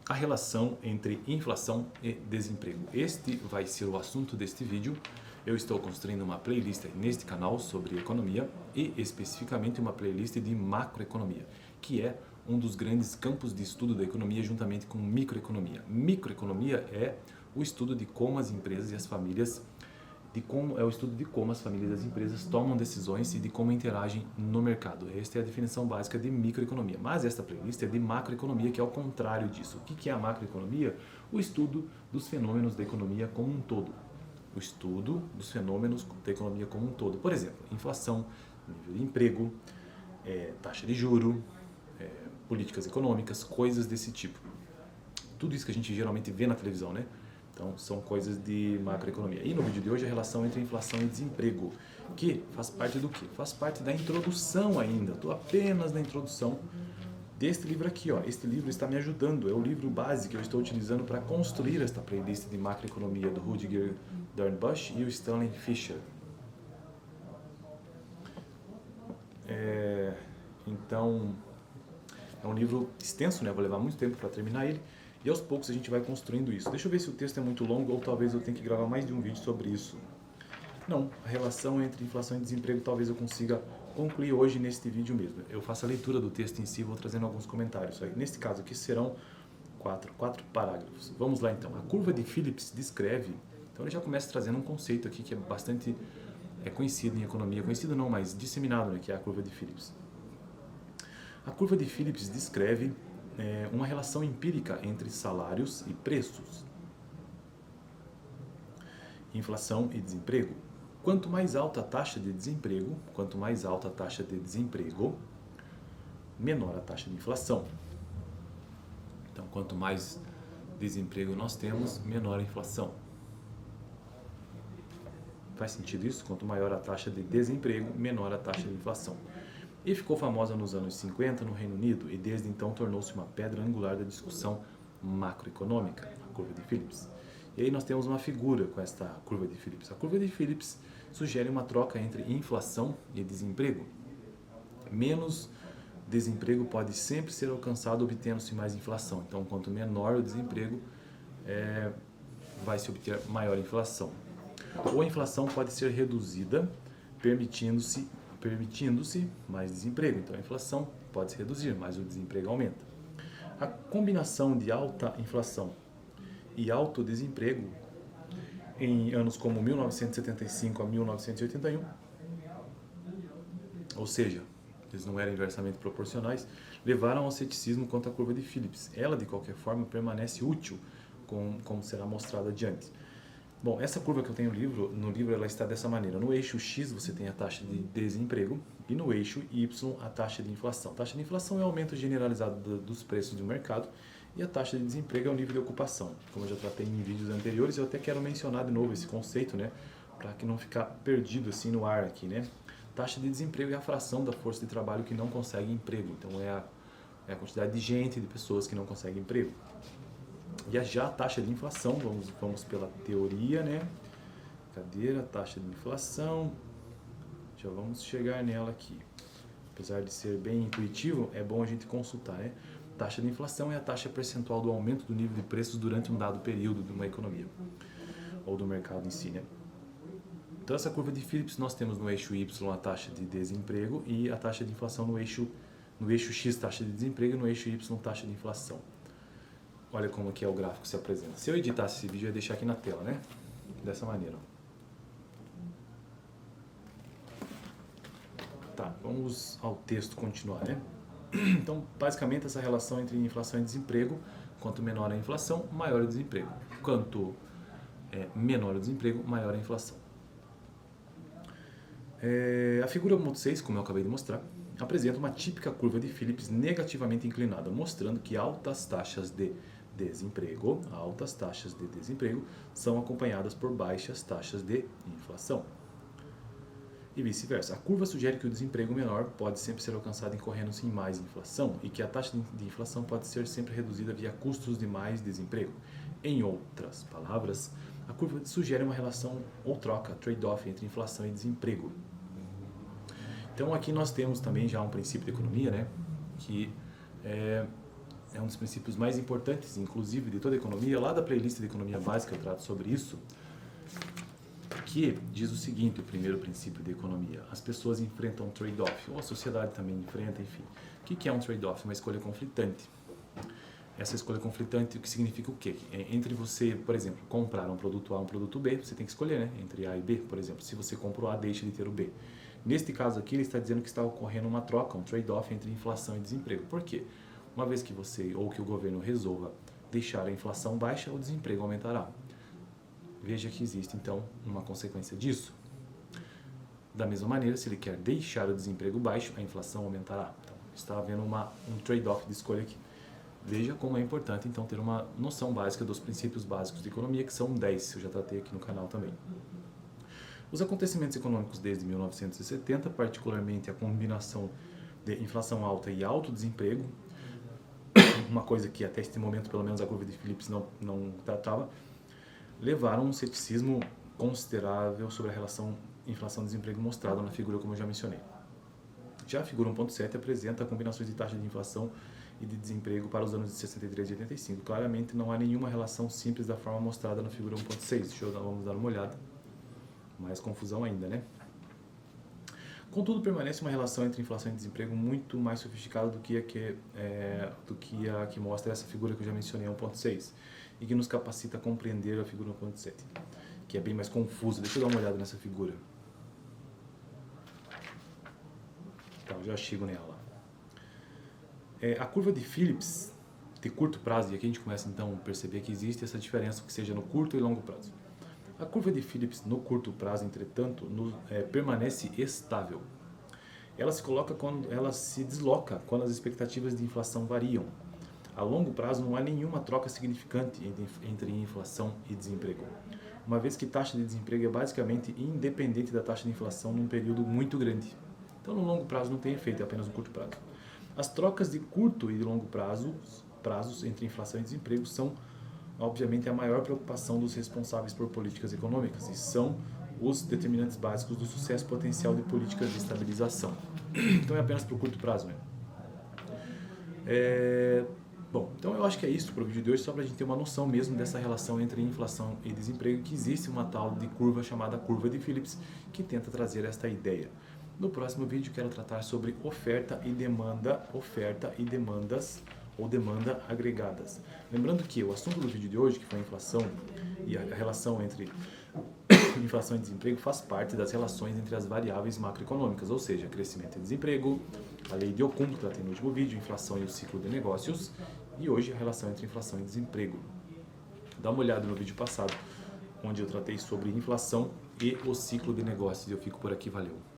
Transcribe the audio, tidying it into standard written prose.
a relação entre inflação e desemprego. Este vai ser o assunto deste vídeo. Eu estou construindo uma playlist neste canal sobre economia e especificamente uma playlist de macroeconomia, que é um dos grandes campos de estudo da economia juntamente com microeconomia. Microeconomia é o estudo de como as empresas e as famílias o estudo de como as famílias e as empresas tomam decisões e de como interagem no mercado. Esta é a definição básica de microeconomia. Mas esta playlist é de macroeconomia, que é o contrário disso. O que é a macroeconomia? O estudo dos fenômenos da economia como um todo. O estudo dos fenômenos da economia como um todo. Por exemplo, inflação, nível de emprego, taxa de juro, políticas econômicas, coisas desse tipo. Tudo isso que a gente geralmente vê na televisão, né? Então, são coisas de macroeconomia. E no vídeo de hoje, a relação entre inflação e desemprego, que faz parte do quê? Faz parte da introdução ainda. Estou apenas na introdução deste livro aqui. Ó. Este livro está me ajudando. É o livro base que eu estou utilizando para construir esta playlist de macroeconomia do Rudiger Dornbusch e o Stanley Fischer. Então, é um livro extenso, né? Vou levar muito tempo para terminar ele. E aos poucos a gente vai construindo isso. Deixa eu ver se o texto é muito longo ou talvez eu tenha que gravar mais de um vídeo sobre isso. Não, a relação entre inflação e desemprego talvez eu consiga concluir hoje neste vídeo mesmo. Eu faço a leitura do texto em si e vou trazendo alguns comentários. Neste caso aqui serão quatro parágrafos. Vamos lá então. A curva de Phillips descreve... Então ele já começa trazendo um conceito aqui que é bastante conhecido em economia. Conhecido não, mas disseminado, né, que é a curva de Phillips. A curva de Phillips descreve uma relação empírica entre salários e preços, inflação e desemprego. Quanto mais alta a taxa de desemprego, menor a taxa de inflação. Então, quanto mais desemprego nós temos, menor a inflação. Faz sentido isso? Quanto maior a taxa de desemprego, menor a taxa de inflação. E ficou famosa nos anos 50 no Reino Unido e desde então tornou-se uma pedra angular da discussão macroeconômica, a curva de Phillips. E aí nós temos uma figura com esta curva de Phillips. A curva de Phillips sugere uma troca entre inflação e desemprego. Menos desemprego pode sempre ser alcançado obtendo-se mais inflação. Então, quanto menor o desemprego, vai se obter maior inflação. Ou a inflação pode ser reduzida, permitindo-se mais desemprego. Então a inflação pode se reduzir, mas o desemprego aumenta. A combinação de alta inflação e alto desemprego em anos como 1975 a 1981, ou seja, eles não eram inversamente proporcionais, levaram ao ceticismo quanto à curva de Phillips. Ela, de qualquer forma, permanece útil, como será mostrado adiante. Bom, essa curva que eu tenho no livro ela está dessa maneira. No eixo X você tem a taxa de desemprego e no eixo Y a taxa de inflação. A taxa de inflação é o aumento generalizado dos preços do mercado e a taxa de desemprego é o nível de ocupação. Como eu já tratei em vídeos anteriores, eu até quero mencionar de novo esse conceito, né, para que não ficar perdido assim no ar aqui, né? Taxa de desemprego é a fração da força de trabalho que não consegue emprego. Então é a quantidade de gente, de pessoas que não conseguem emprego. E já a taxa de inflação, vamos pela teoria, né? Cadê a taxa de inflação? Já vamos chegar nela aqui. Apesar de ser bem intuitivo, é bom a gente consultar, né? Taxa de inflação é a taxa percentual do aumento do nível de preços durante um dado período de uma economia, ou do mercado em si, né? Então essa curva de Phillips nós temos no eixo Y a taxa de desemprego e a taxa de inflação no eixo X taxa de desemprego e no eixo Y taxa de inflação. Olha como que o gráfico se apresenta. Se eu editasse esse vídeo, eu ia deixar aqui na tela, né? Dessa maneira. Tá, vamos ao texto continuar, né? Então, basicamente, essa relação entre inflação e desemprego, quanto menor a inflação, maior o desemprego. Quanto menor o desemprego, maior a inflação. A figura 1.6, como eu acabei de mostrar, apresenta uma típica curva de Phillips negativamente inclinada, mostrando que altas taxas de desemprego são acompanhadas por baixas taxas de inflação. E vice-versa. A curva sugere que o desemprego menor pode sempre ser alcançado incorrendo-se em mais inflação e que a taxa de inflação pode ser sempre reduzida via custos de mais desemprego. Em outras palavras, a curva sugere uma relação ou troca, trade-off entre inflação e desemprego. Então aqui nós temos também já um princípio de economia, né, que é um dos princípios mais importantes, inclusive, de toda a economia. Lá da playlist de economia básica eu trato sobre isso, que diz o seguinte: o primeiro princípio de economia: as pessoas enfrentam um trade-off, ou a sociedade também enfrenta, enfim. O que é um trade-off? Uma escolha conflitante. Essa escolha conflitante, o que significa o quê? Entre você, por exemplo, comprar um produto A e um produto B, você tem que escolher, né? Entre A e B, por exemplo. Se você compra o A, deixa de ter o B. Neste caso aqui, ele está dizendo que está ocorrendo uma troca, um trade-off entre inflação e desemprego. Por quê? Uma vez que você, ou que o governo resolva deixar a inflação baixa, o desemprego aumentará. Veja que existe, então, uma consequência disso. Da mesma maneira, se ele quer deixar o desemprego baixo, a inflação aumentará. Então, está havendo um trade-off de escolha aqui. Veja como é importante, então, ter uma noção básica dos princípios básicos de economia, que são 10, eu já tratei aqui no canal também. Os acontecimentos econômicos desde 1970, particularmente a combinação de inflação alta e alto desemprego, uma coisa que até este momento, pelo menos a curva de Phillips não tratava, levaram um ceticismo considerável sobre a relação inflação-desemprego mostrada na figura, como eu já mencionei. Já a figura 1.7 apresenta combinações de taxa de inflação e de desemprego para os anos de 63 e 85. Claramente não há nenhuma relação simples da forma mostrada na figura 1.6. Vamos dar uma olhada. Mais confusão ainda, né? Contudo, permanece uma relação entre inflação e desemprego muito mais sofisticada do que a que mostra essa figura que eu já mencionei, 1.6, e que nos capacita a compreender a figura 1.7, que é bem mais confusa. Deixa eu dar uma olhada nessa figura. Então, já chego nela. A curva de Phillips, de curto prazo, e aqui a gente começa então a perceber que existe essa diferença, que seja no curto e longo prazo. A curva de Phillips no curto prazo, entretanto, permanece estável. Ela se desloca quando as expectativas de inflação variam. A longo prazo não há nenhuma troca significante entre inflação e desemprego, uma vez que taxa de desemprego é basicamente independente da taxa de inflação num período muito grande. Então, no longo prazo não tem efeito, é apenas no curto prazo. As trocas de curto e de longo prazos entre inflação e desemprego são, obviamente, a maior preocupação dos responsáveis por políticas econômicas e são os determinantes básicos do sucesso potencial de políticas de estabilização. Então é apenas para o curto prazo, né? Bom, então eu acho que é isso para o vídeo de hoje, só para a gente ter uma noção mesmo dessa relação entre inflação e desemprego, que existe uma tal de curva chamada curva de Phillips, que tenta trazer esta ideia. No próximo vídeo quero tratar sobre oferta e demandas ou demanda agregadas. Lembrando que o assunto do vídeo de hoje, que foi a inflação e a relação entre inflação e desemprego, faz parte das relações entre as variáveis macroeconômicas, ou seja, crescimento e desemprego, a lei de Ockham, que tratei no último vídeo, inflação e o ciclo de negócios, e hoje a relação entre inflação e desemprego. Dá uma olhada no vídeo passado, onde eu tratei sobre inflação e o ciclo de negócios. Eu fico por aqui, valeu!